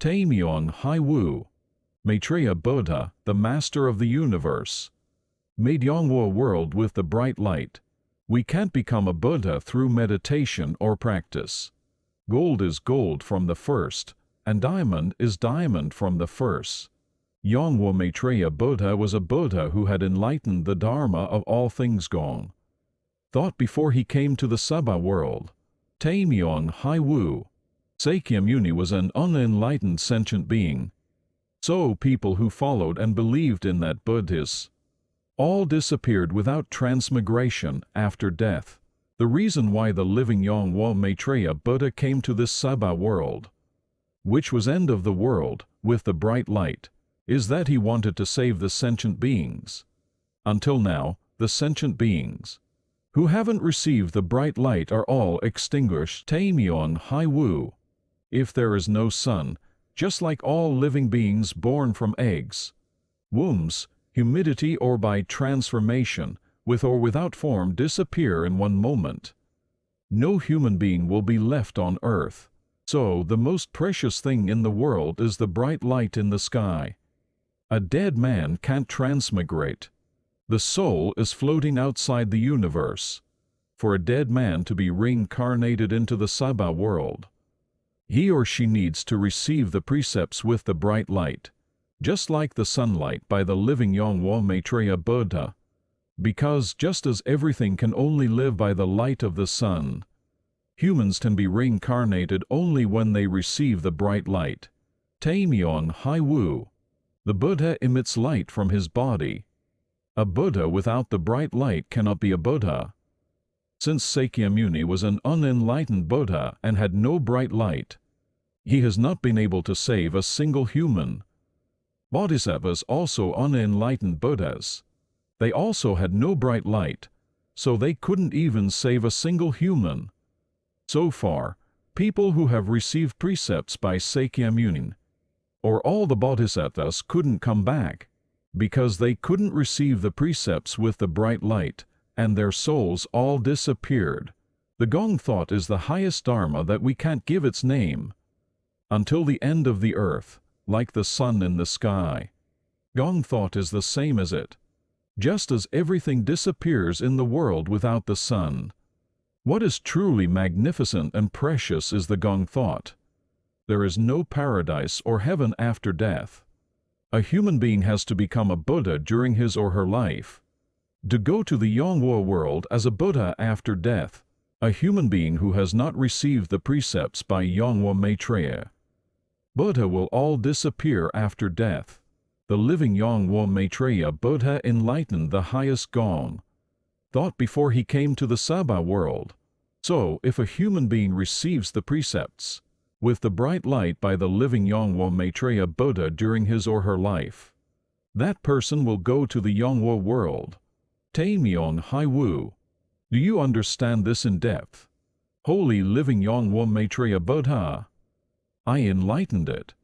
Taemyong Hyewoo, Maitreya Buddha, the master of the universe, made Yongwa world with the bright light. We can't become a Buddha through meditation or practice. Gold is gold from the first, and diamond is diamond from the first. Yongwa Maitreya Buddha was a Buddha who had enlightened the Dharma of all things gone. Thought before he came to the Saba world. Taemyong Hyewoo, Sakyamuni was an unenlightened sentient being. So people who followed and believed in that Buddhas all disappeared without transmigration after death. The reason why the living Yongwa Maitreya Buddha came to this Saba world, which was end of the world, with the bright light, is that he wanted to save the sentient beings. Until now, the sentient beings who haven't received the bright light are all extinguished. Taemyong Hyewoo. If there is no sun, just like all living beings born from eggs, wombs, humidity or by transformation, with or without form disappear in one moment, no human being will be left on earth. So the most precious thing in the world is the bright light in the sky. A dead man can't transmigrate. The soul is floating outside the universe. For a dead man to be reincarnated into the Saba world, he or she needs to receive the precepts with the bright light, just like the sunlight by the living Yongwa Maitreya Buddha. Because just as everything can only live by the light of the sun, humans can be reincarnated only when they receive the bright light. Taemyong Hyewoo. The Buddha emits light from his body. A Buddha without the bright light cannot be a Buddha. Since Sakyamuni was an unenlightened Buddha and had no bright light, he has not been able to save a single human. Bodhisattvas also unenlightened Buddhas. They also had no bright light, so they couldn't even save a single human. So far, people who have received precepts by Sakyamuni, or all the Bodhisattvas couldn't come back, because they couldn't receive the precepts with the bright light, and their souls all disappeared. The Gong thought is the highest Dharma that we can't give its name. Until the end of the earth, like the sun in the sky, Gong thought is the same as it. Just as everything disappears in the world without the sun, what is truly magnificent and precious is the Gong thought. There is no paradise or heaven after death. A human being has to become a Buddha during his or her life. To go to the Yongwa world as a Buddha after death, a human being who has not received the precepts by Yongwa Maitreya Buddha will all disappear after death. The living Yongwa Maitreya Buddha enlightened the highest Gong thought before he came to the Saba world. So if a human being receives the precepts with the bright light by the living Yongwa Maitreya Buddha during his or her life, that person will go to the Yongwa world. Taemyong Hyewoo. Do you understand this in depth? Holy living Yongwa Maitreya Buddha. I enlightened it.